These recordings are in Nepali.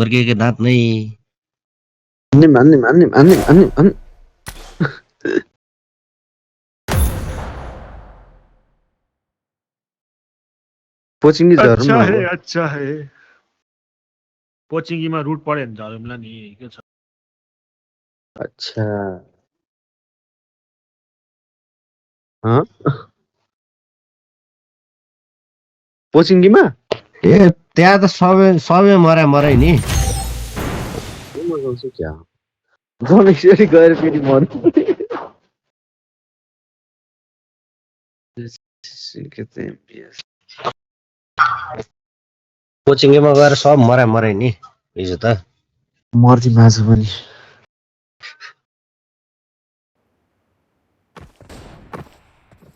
मुर्गीको दाँत नै अन्य पोचिङ झरौँ न अच्छा है पोचिङीमा रुट पढ्यो भने झरौँला नि के छ अच्छा पोचिङीमा ए त्यहाँ त सबै मरै नि मगाउँछु क्या गनेश्वरी गएर फेरि मर्नु कोचिङमा गएर सब मरै नि हिजो त मर्दी माझ पनि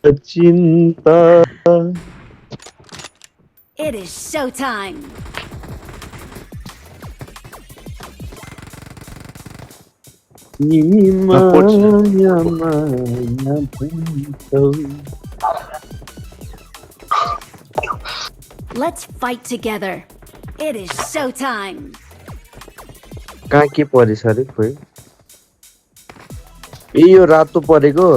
चिन्ता It is showtime. Let's fight together. It is showtime. कहाँ के परेछ अरे खोइ ए यो रातो परेको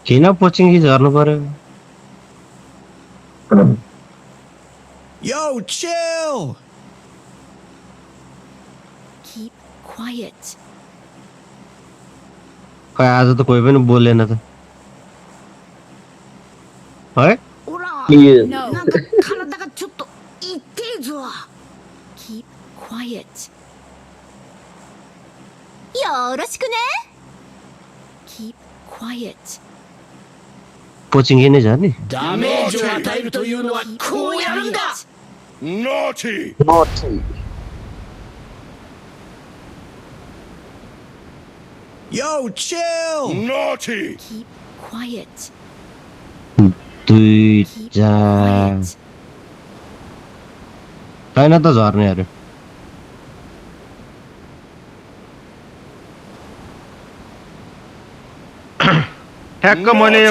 किन कोचिङ झर्नु पर्यो Yo, chill. Keep quiet. खै आज त कोही पनि बोलेन त है No. Keep quiet. 요로시쿠네. Keep quiet. Coaching नै झर्ने Damageを与えるというのは Keep こうやるんだ。 quiet. Naughty. Yo, chill. Naughty. Keep quiet. दुई Keep चार quiet. छैन त झर्नेहरू ठ्याक्क मैले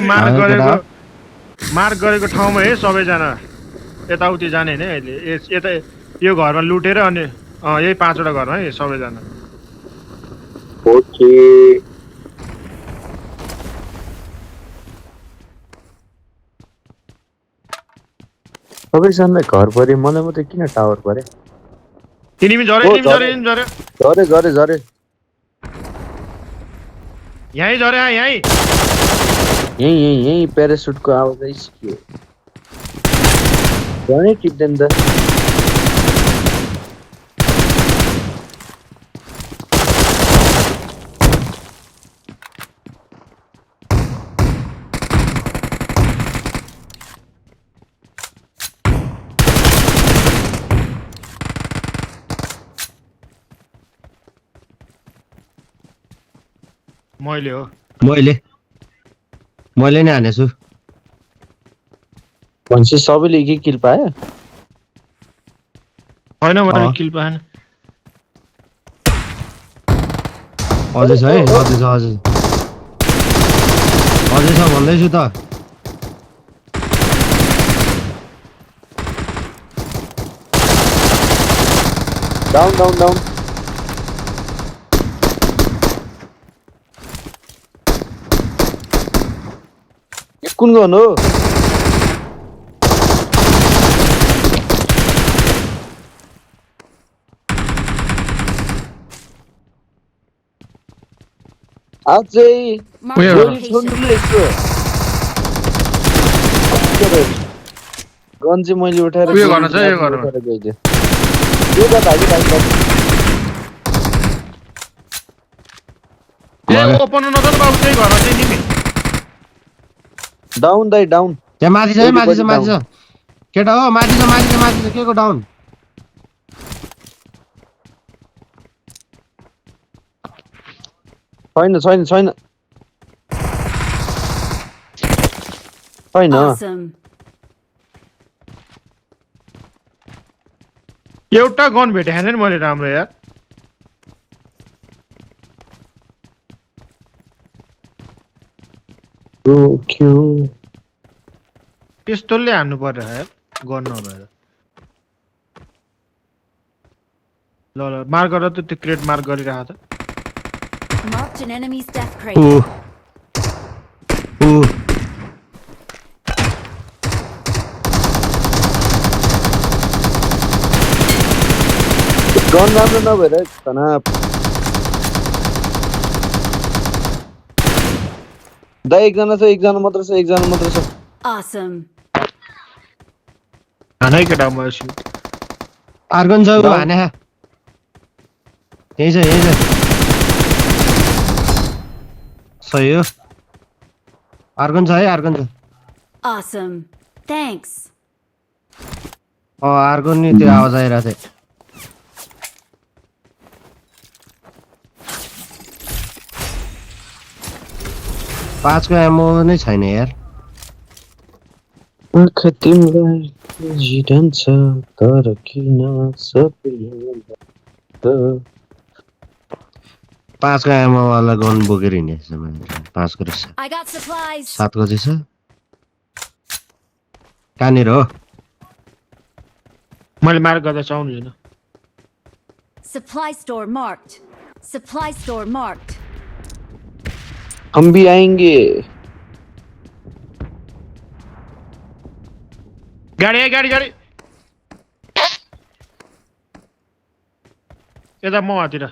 मार्क गरेको ठाउँमा है सबैजना यताउति जाने हैन अहिले यता यो घरमा लुटेर अनि यही 5 वटा घरमा है सबैजना ओके सबैजनालाई घर पर्यो मलाई मात्रै किन टावर पर्यो तिमी झरे झरे यही झरे यही यही प्यारासुटको आवाजै सिक्यो झनै टिप्दैन त मैले हो मैले नै हानेछु भनेपछि सबैले एक किल पायो हैन मैले किल पाएन अझै छ है अझै छ भन्दैछु त डाउन कुन गर्नु हो अझै गन चाहिँ मैले उठाएर उयो गर्न छ यो गर्न ए ओपन नगर्नु बाबु त्यही घरमा चाहिँ तिमी डाउन दाइ डाउन त्यहाँ माथि छ केटा हो माथि छ के को डाउन छैन छैन छैन छैन Awesome. एउटा गन भेटेको छैन नि मैले राम्रो यार क्यों पिस्तोलले हान्नु पर्यो यार गन नभएर ल ल मार्क गर त त्यो क्रेट मार्क गरिराख त Marked an enemy's death crate. ऊ गन राम्रो नभएर तनाव दाइ एकजना मात्र छ Awesome. हानै केटा म यसो आर्गन छ ऊ हाने यही छ सही हो आर्गन छ Awesome. Thanks. आर्गन नि त्यो आवाज आइरहेको थियो पाँचको एमो नै छैन यार आँखा तिमीलाई जिरन्छ तर किन सबै पाँचको एमो वाला गन बोकेर हिँडेछ मैले पाँचको रहेछ I got supplies. 7 को चाहिँ छ कहाँनिर हो मैले मार्क गर्दा चाउनु छैन Supply store marked. Supply store marked. हम भी आएंगे गाडी यता म हातिर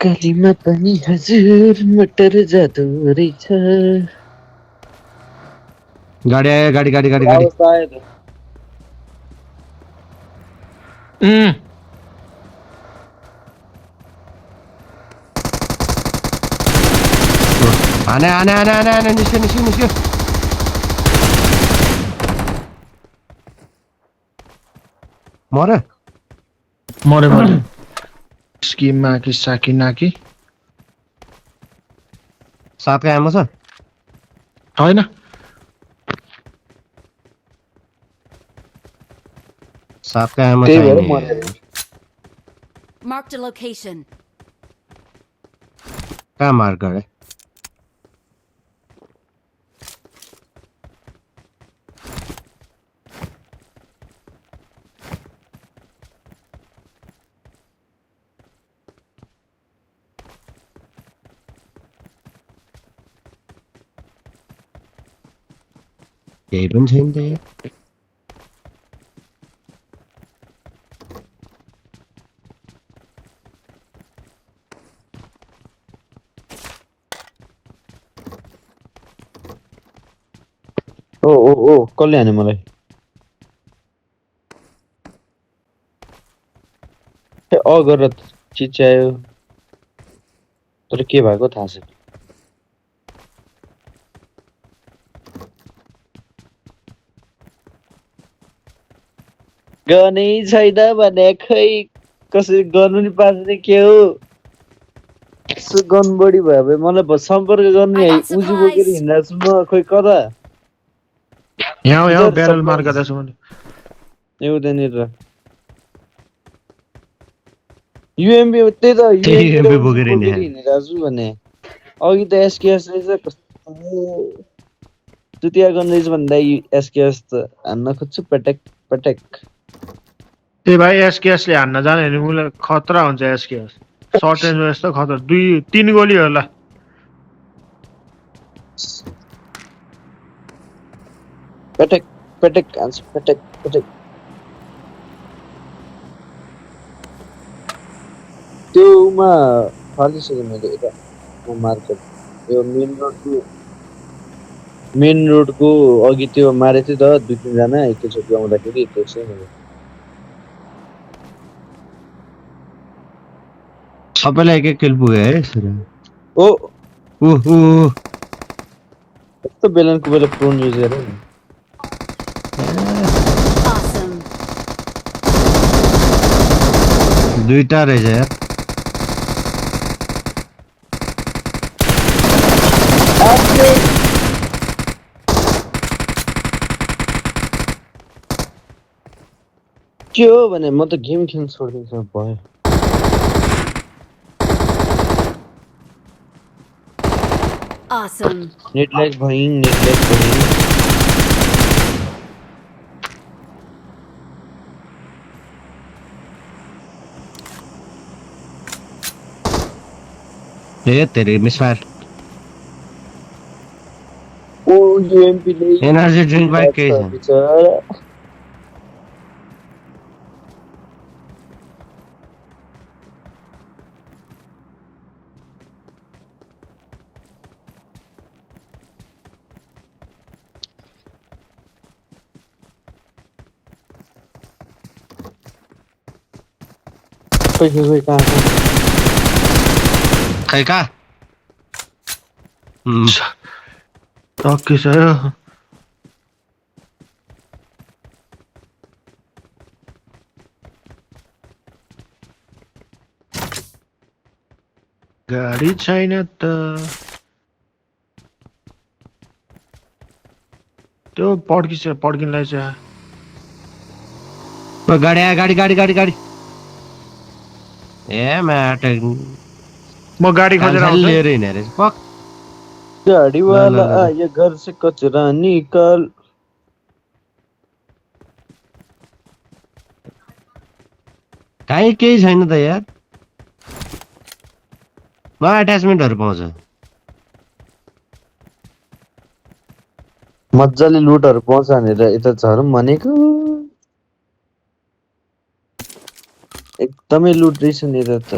कालीमा पनि हजुर मटर जादु रहेछ गाडी आयो गाडी हाने निस्क्यो मरे स्किममा कि साकी नाकी 7 का एमो छ होइन 7 का एमो त्यही भएर चाहिने मरेर Marked a location. कहाँ मार्क गरे केही पनि छैन त यहाँ ओ कसले हान्यो मलाई गरेर चिच्यायो तर के भएको थाहा छैन गनै छैन भने खै कसरी गर्नु नि पार्ने के हो गन बढी भयो भने मलाई सम्पर्क गर्ने उजी बोकेर हिँड्दा छु म खोइ कता यहाँ ब्यारल मार्क गर्दैछु मैले एउटानिर युएमबी त्यही त UMP बोकेर हिँडिरहेको छु भने अघि त एसकेएस रहेछ कस्तो चुतिया गन रहेछ भन्दा एसकेएस त हान्न खोज्छु पटेक ए भाइ एसकेएस ले हान्न जाने नि मलाई खतरा हुन्छ एसकेएस सर्ट रेन्जमा यस्तो खतरा 2-3 गोली होला पटेक हान्छ पटेक त्योमा फालिसकेँ मैले यता मार्केट यो मेन रोड मेन रोडको अघि त्यो मारे थियो त 2-3 जना एकैचोटि आउँदाखेरि त्यो चाहिँ सबैलाई एक एक किल पुग्यो है यसरी। ओ ऊ यस्तो बेलनको बेला प्रोन युज गरे नि Awesome. दुईटा रहेछ यार। के हो भने म त गेम खेल्न छोडिदिन्छु भयो Awesome. नेट ल्याग भइङ ए तेरे मिसफायर। ओ यूएमपी ले एनर्जी ड्रिंक बाइक केही छैन। बिचारा कोही कहाँ खै कहाँ? टक्कै छ यो गाडी छैन त त्यो पड्किनलाई चाहिँ ओ गाडी आयो गाडी। ए म्याट म गाडी खोजेर आउँछु लिएर हिँडेर पक। गाड़ी वाला ल, ल, ल। आया घर से कचरा निकाल काहीँ केही छैन त यार। न एट्याचमेन्टहरू पाउँछ। मजाले लुटहरू पाउँछ भनेर यता झरौँ भनेको एकदमै लुट रहेछ नि यता त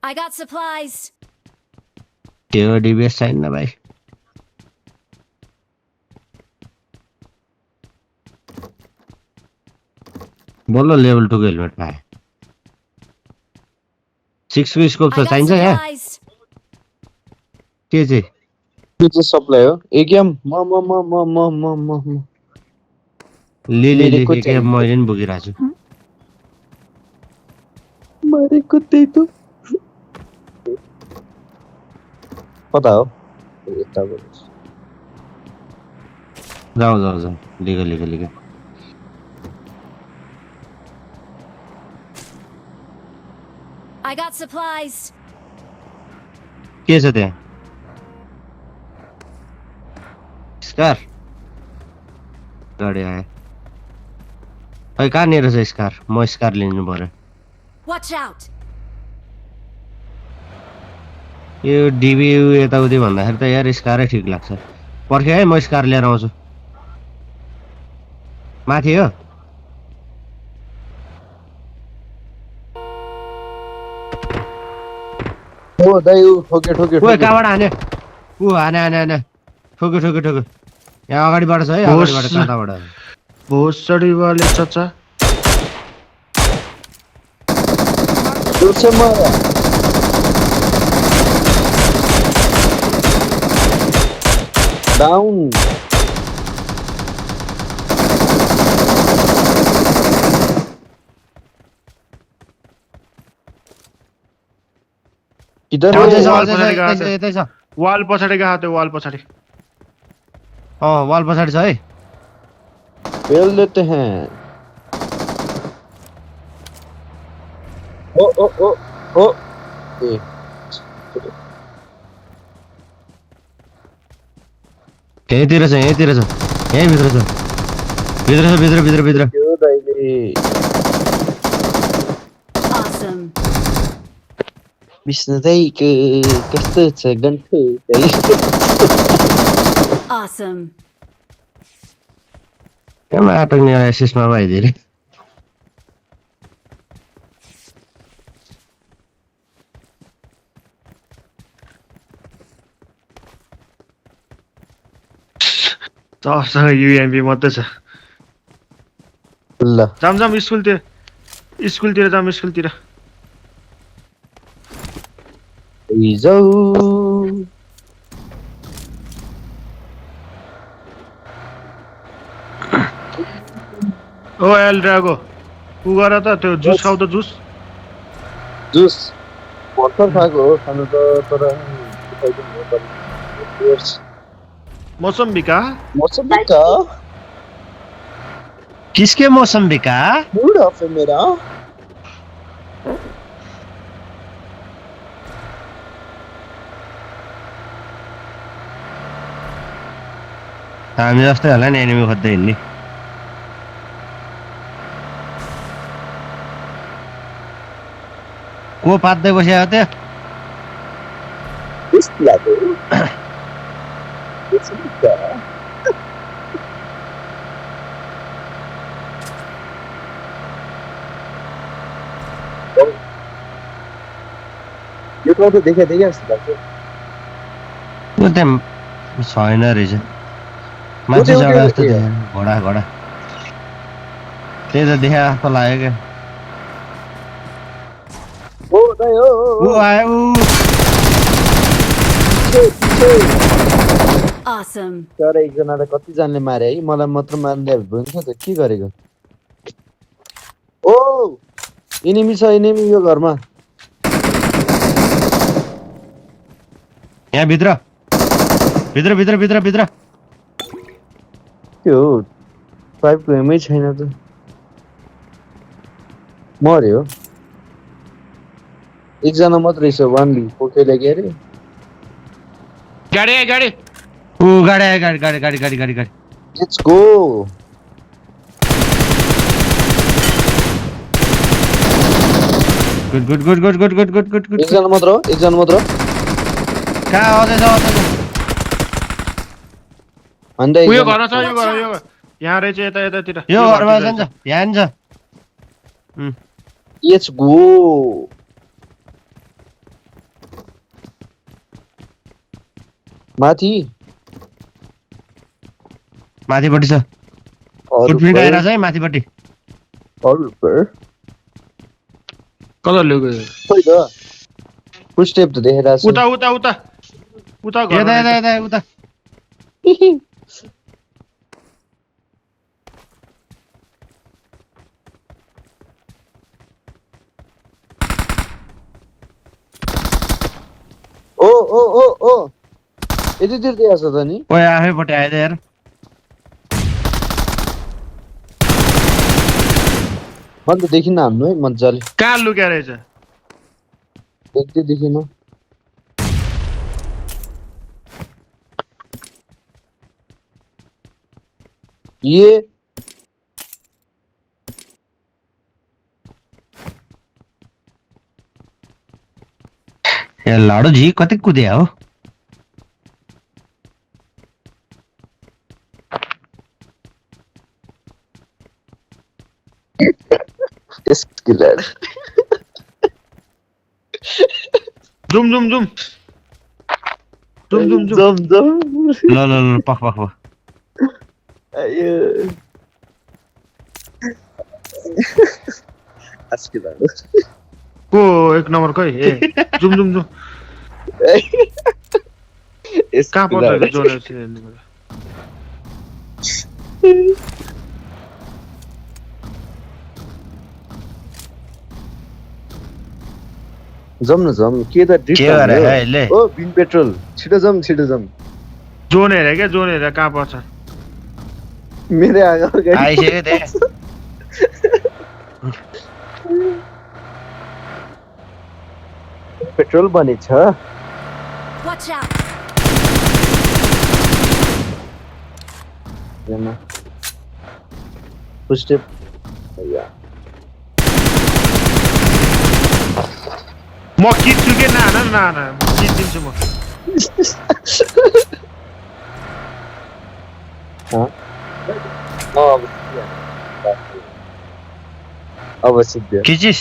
I got supplies. त्यो डिबिएस छैन भाइ। बोल्न लेभल 2 को हेलमेट पाए। 6 को स्कोप I त got चाहिन्छ यहाँ। supplies. के चाहिँ? त्यो चाहिँ सप्लाई हो एकेएम म लिली को के चाहिन्छ। मैले पनि बोकिरहेको छु। मरेको त्यही त कता हो यता जाऊ लिग I got supplies. के छ त्यहाँ? स्कार गाडी आयो। खै कहाँनिर छ स्कार? म स्कार लिनु पर्यो। Watch out. यो डिबियु यताउति भन्दाखेरि त यार स्कारै ठिक लाग्छ। पर्खे है म स्कार लिएर आउँछु। माथि हो? ओ दाइ उ ठोके ओए कहाँबाट हाने? हाने ठोक्यो। यहाँ अगाडिबाट छ है अगाडिबाट कताबाट? भोसडी वाले चचा डाउन किधर वाल है यतै छ। वाल पछाडि गएको त्यो वाल पछाडि वाल पछाडि छ है। फेल देते हैं ओ ए यहीँतिर छ यहीँभित्र छ। भित्र क्यों दाइले Awesome. विष्णु दाइको कस्तो छ गन्ठु Awesome. केमा अटक्ने एसिस्टमा भइदिएर सबसँग युएमपी मात्रै छ ल जाम स्कुलतिर जाम स्कुलतिर हिजो ओ एल ड्रागो उ गर त त्यो जुस खाऊ त जुस जुस भर्खर खाएको हो खानु त तर मौसम्बी का मौसमी का किसके मौसम्बी का मूड ऑफ है मेरा हामी जस्तै होला नि एनिमी खोज्दै हिँड्ने को पात्दै बस्यो त्यो इस लागो मौसमी का यो ठाउँ त देखा जस्तो लाग्छ त्यो त्यहाँ छैन रहेछ मान्छे चढा जस्तो देखेन घोडा त्यही त देखा जस्तो लाग्यो क्या ओ दाइ हो ऊ आयो Awesome. तर एकजनालाई कतिजनाले मारे है मलाई मात्र मार्दै हुन्छ त के गरेको ओ एनिमी छ एनिमी यो घरमा यहाँ भित्र त्यो पाइपको एमै छैन त मर्यो एकजना मात्रै छ वानली पोकेले के अरे गाडी ऊ गाडी आयो गाडी लेट्स गो गुड एकजना मात्र कहाँ आउँदैछ भन्दै उयो घरमा छ यो यहाँ रहेछ यतातिर यो घरमा छ नि त यहाँ नि छ लेट्स गो माथिपट्टि छ फुटप्रिन्ट आइरहेछ है माथिपट्टि कलर ल्याउको खोइ त फुटस्टेप त देखेर उता घर उता ओ यतितिर देखाएको छ त नि ओए आफैपट्टि आयो त यार मैले त देखिन हान्नु है मजाले कहाँ लुक्या रहेछ देख्दै देखिन ये लाडो जी कति कुद्या हो स्किलर जुम ल पख आयो स्किलर को एक नम्बर खै ए जुम कहाँ पर्छ जोने जम के त के गरे अहिले ओ बिन पेट्रोल छिटो जम जोन हेरे कहाँ पर्छ मेरो अगाडि आइसक्यो त्यहाँ पेट्रोल बनेछ Watch out. हेर्न फुटस्टेप म किट्छु के ना किट्दिन्छु म अब सिद्धियो किचिस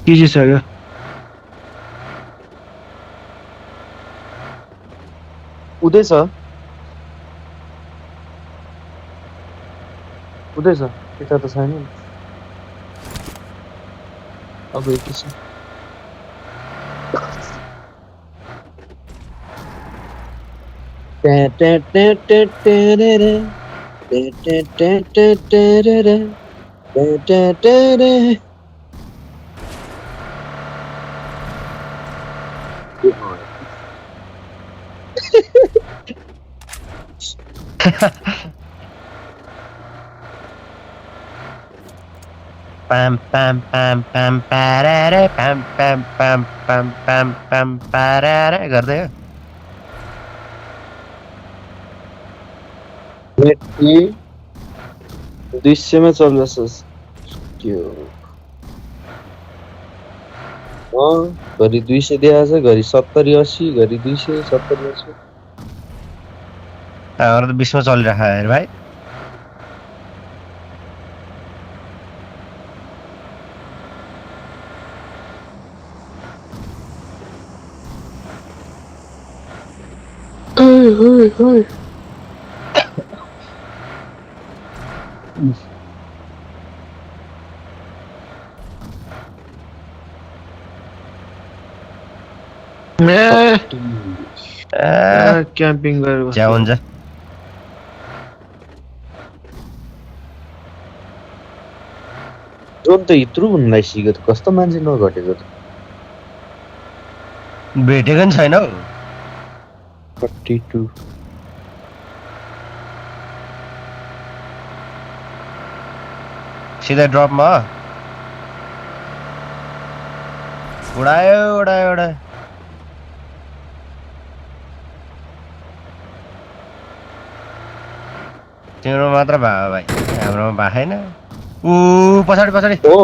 के छ क्या उदै छ उतै छ त्यता त छैन नि अब एकैछिन टे टे टे टे टे रे रे टे टे टे टे टे रे रे टे टे टे रे Pam pam pam pam parare pam pam pam pam pam pam parare गर्दै हो नेटली 200 मा चल्दैछ त्यो घरि 200 दिएको छ घरि 70 80 घरि 200 70 80 हाम्रो त 20 मा चलिरहेको यार भाइ क्याम्पिङ गरेर ज्या हुन्छ जोन त इत्रु भन्दै सिक्यो त कस्तो मान्छे नघटेको त भेटेको नि छैन हौ 42 सिधै ड्रपमा उडायो उडायो उडायो तिम्रो मात्र भयो भाइ हाम्रोमा भएको छैन ऊ पछाडि पछाडि हो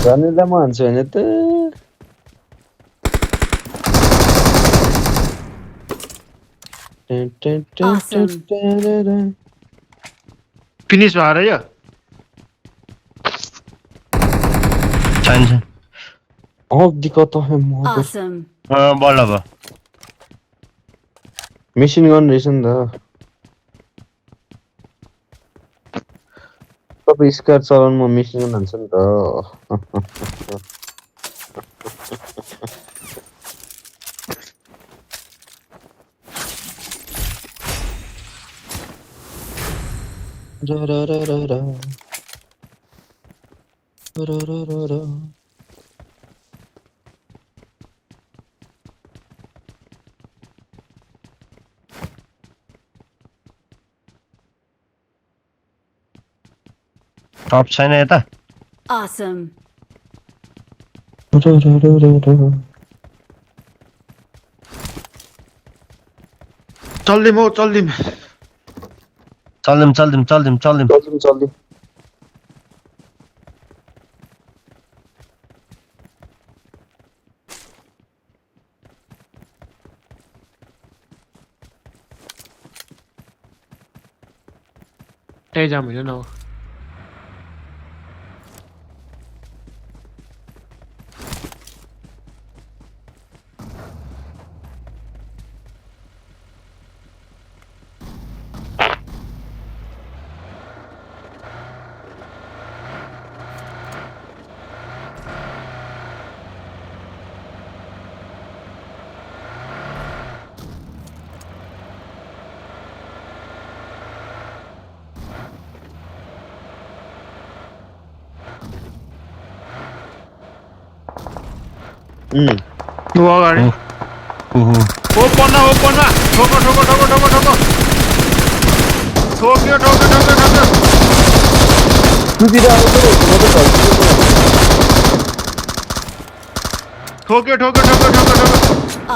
जानेलाई म हान्छु होइन त फिनिस भयो र यो छैन छैन दिक्कत है म Awesome. बल्ल भयो मेसिन गन रहेछ नि त तपाईँ स्कार चलाउनु म मेसिन गन हान्छु नि त टप छैन यता Awesome. चल्दिम हौ चल्दिम चल्दिम चल्दिम चल्दिम चल्दिम चल्दिम त्यही जाम होइन न ऊ अगाडि ओपनमा ठोको ठोको ठोको ठोको ठोको ठोक्यो ठोक्यो ठोक्यो ठोक्यो ठोक्यो ठोक्यो ठोक्यो ठोक्यो ठोक्यो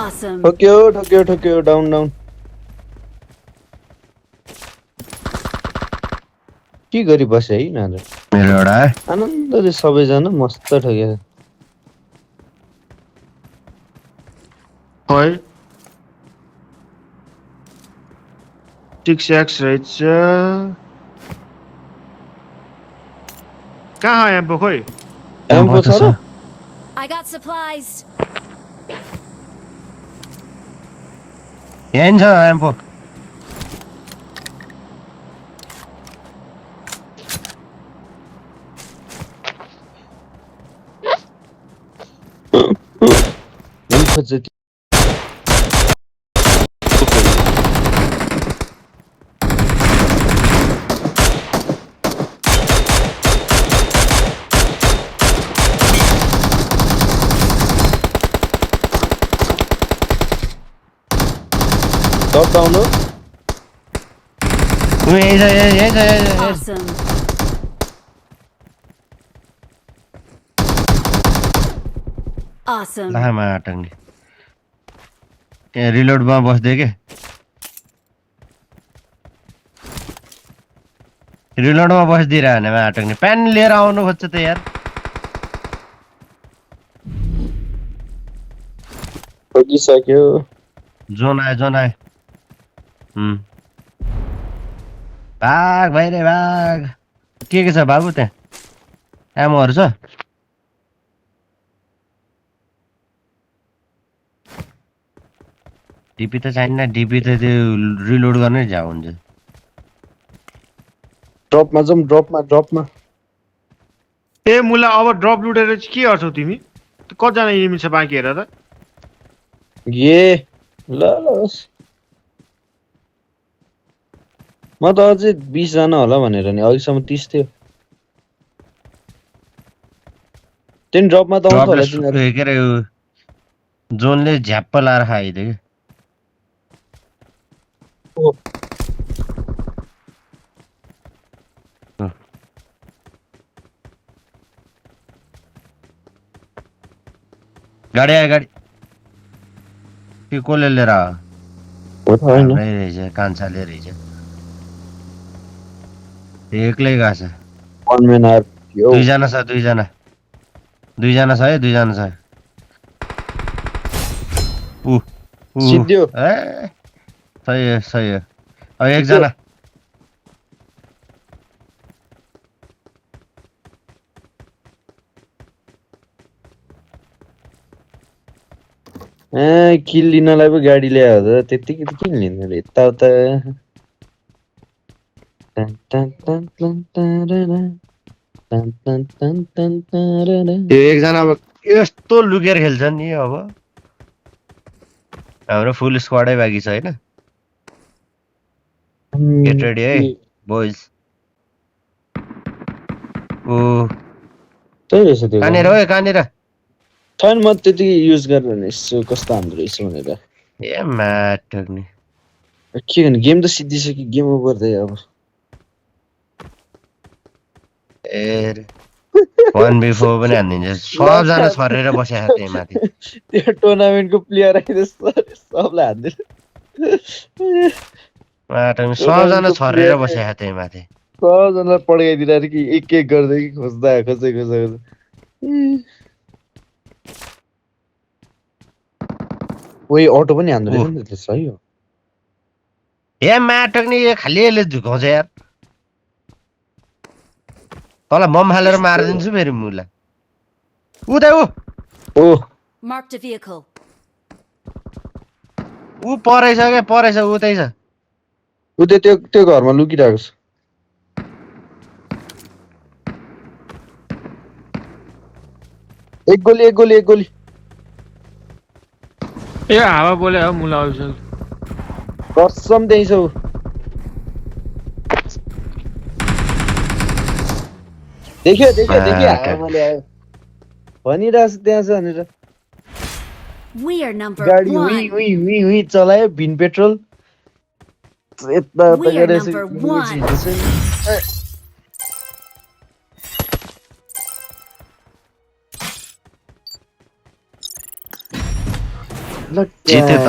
Awesome. ठोक्यो डाउन डाउन के गरी बसे है यिनीहरू मेरो एउटा आनन्दले सबैजना मस्त ठोक्यो है 6x रहेछ कहाँ एम्पो खोइ एम्पो छ र I got supplies. यहाँ छ एम्पो एम्पो चाहिँ टप आउनु यही छ यही छ Awesome. Awesome. लामा आटङ्गे त्यहाँ रिलोडमा बस्दै के रिलोडमा बसिदिइरहने आटङ्गे प्यान लिएर आउनु खोज्छ त यार सकिसक्यो जोन आयो भाग भाइ रे भाग के छ बाबु त्यहाँ एमोहरू छ डिपी त चाहिन्न डिपी त त्यो रिलोड गर्नै झ्याउ हुन्छ ड्रपमा जाउँ ड्रपमा ए मुला अब ड्रप लुटेर चाहिँ के गर्छौ तिमी कतिजना एनिमी छ बाँकी हेर त ए ल होस् म त अझै 20 जना होला भनेर नि अघिसम्म 30 थियो तिन ड्रपमा त आउँछ होला तिनीहरू के अरे जोनले झ्याप्प लाएर खाइदियो कि गाडी आयो गाडी के कसले लिएर हो त होइन रहेछ कान्छाले रहेछ एक्लै गएको छ वन मैन आर यो दुईजना छ है दुईजना छ सिद्धियो ए सही हो अब एकजना किल लिनलाई पो गाडी ल्यायो त त्यतिकै त किन लिनु रे यताउता त्यो एकजना अब यस्तो लुकेर खेल्छ नि अब हाम्रो फुल स्क्वाडै बाँकी छ होइन गेट रेडी है बोइज ओ त्यही रहेछ त्यो कहाँनिर हो कहाँनिर छैन म त्यति युज गरेर यसो कस्तो हान्दो रहेछ भनेर ए माटक्ने के गर्ने गेम त सिद्धिसक्यो गेम ओभर चाहिँ अब ए 1v4 पनि हानिदिन्छ सबजना छरेर बसेको त्यही माथि त्यो टुर्नामेन्टको प्लेयर आइदियो सबलाई हान्दियो माटक्ने सबजना छरेर बसेको त्यही माथि सबजनालाई पड्काइदिएर कि एक गर्दै कि खोज्दै ओइ अटो पनि हान्दो रहेछ नि त्यसले सही हो ए माटक्ने यो खालि यसले झुकाउँछ यार तँलाई बम हालेर मारिदिन्छु फेरि मुला उतै ओ Marked a vehicle. ऊ परेछ उतै छ उ त्यो घरमा लुकिरहेको छ एक गोली ए हावा बोले हो मुला आइसक्यो कसम त्यही छ उ। देख्यो हावामा ल्यायो भनिरहेको छ त्यहाँ छ भनेर We are number गाडी one. हुई चलायो भिन पेट्रोल यता We are गरेछ number one. जित्यो त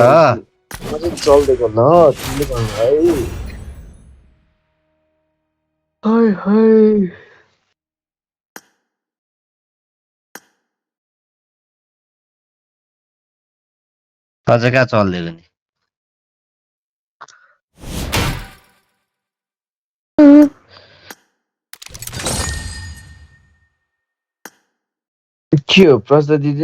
अझै चल्दैको ल तिमीले भन्नु है हाय अझै कहाँ चल्दिएको नि के हो प्रश्न दिदी